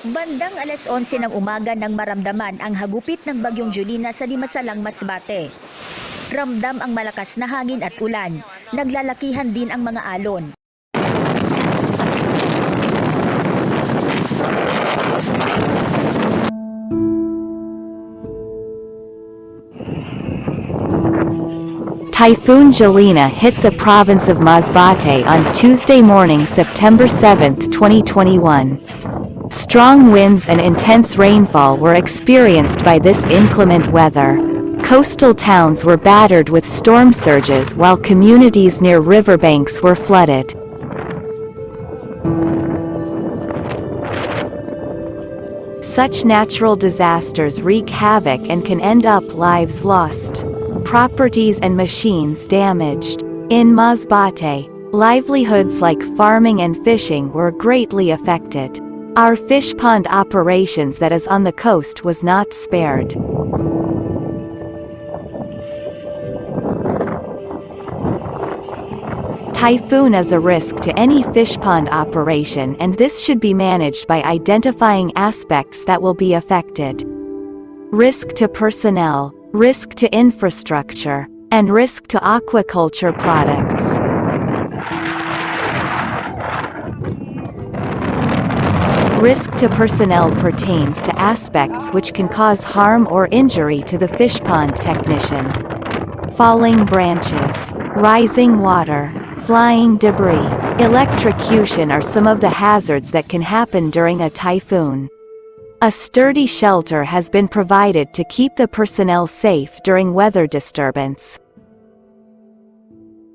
Bandang alas 11 ng umaga nang maramdaman ang hagupit ng Bagyong Jolina sa Limasalang, Masbate. Ramdam ang malakas na hangin at ulan, naglalakihan din ang mga alon. Typhoon Jolina hit the province of Masbate on Tuesday morning, September 7, 2021. Strong winds and intense rainfall were experienced by this inclement weather. Coastal towns were battered with storm surges while communities near riverbanks were flooded. Such natural disasters wreak havoc and can end up lives lost, properties and machines damaged. In Masbate, livelihoods like farming and fishing were greatly affected. Our fish pond operations that is on the coast was not spared. Typhoon is a risk to any fish pond operation, and this should be managed by identifying aspects that will be affected. Risk to personnel, risk to infrastructure, and risk to aquaculture products. Risk to personnel pertains to aspects which can cause harm or injury to the fish pond technician. Falling branches, rising water, flying debris, electrocution are some of the hazards that can happen during a typhoon. A sturdy shelter has been provided to keep the personnel safe during weather disturbance.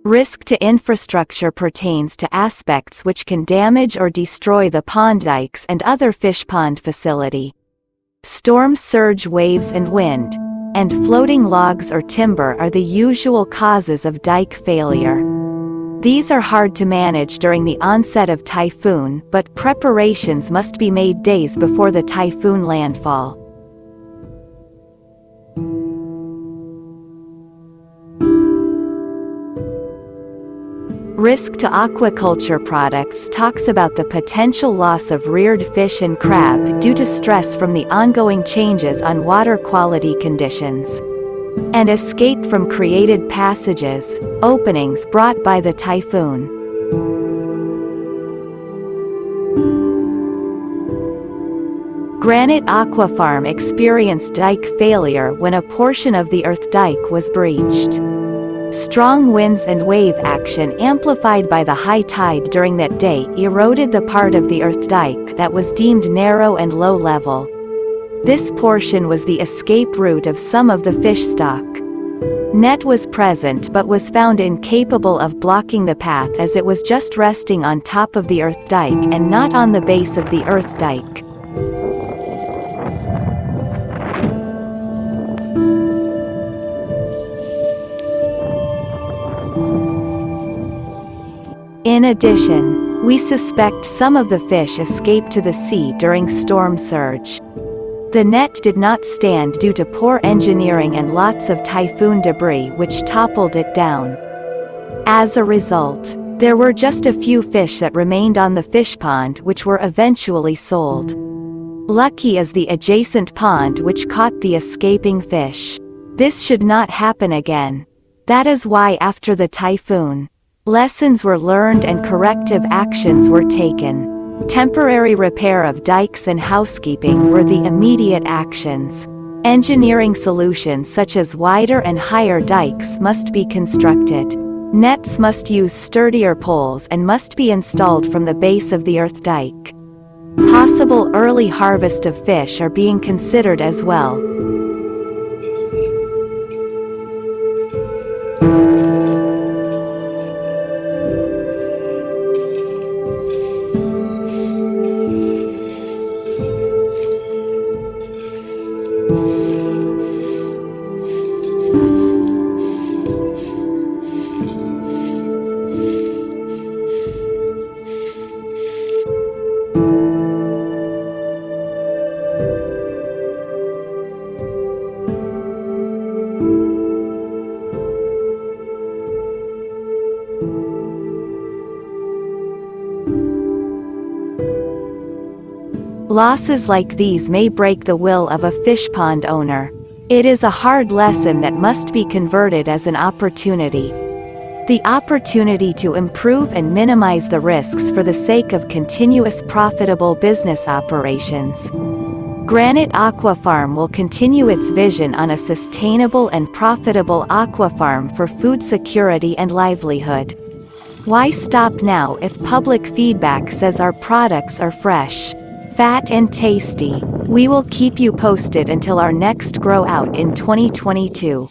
Risk to infrastructure pertains to aspects which can damage or destroy the pond dikes and other fish pond facility. Storm surge, waves and wind, and floating logs or timber are the usual causes of dike failure. These are hard to manage during the onset of typhoon, but preparations must be made days before the typhoon landfall. Risk to aquaculture products talks about the potential loss of reared fish and crab due to stress from the ongoing changes on water quality conditions, and escape from created passages, openings brought by the typhoon. Granite Aqua Farm experienced dike failure when a portion of the earth dike was breached. Strong winds and wave action amplified by the high tide during that day eroded the part of the earth dike that was deemed narrow and low level. This portion was the escape route of some of the fish stock. Net was present but was found incapable of blocking the path as it was just resting on top of the earth dike and not on the base of the earth dike. In addition, we suspect some of the fish escaped to the sea during storm surge. The net did not stand due to poor engineering and lots of typhoon debris which toppled it down. As a result, there were just a few fish that remained on the fish pond which were eventually sold. Lucky is the adjacent pond which caught the escaping fish. This should not happen again. That is why after the typhoon, lessons were learned and corrective actions were taken. Temporary repair of dikes and housekeeping were the immediate actions. Engineering solutions such as wider and higher dikes must be constructed. Nets must use sturdier poles and must be installed from the base of the earth dike. Possible early harvest of fish are being considered as well. Losses like these may break the will of a fish pond owner. It is a hard lesson that must be converted as an opportunity. The opportunity to improve and minimize the risks for the sake of continuous profitable business operations. Granite Aqua Farm will continue its vision on a sustainable and profitable aqua farm for food security and livelihood. Why stop now if public feedback says our products are fresh, fat and tasty? We will keep you posted until our next grow out in 2022.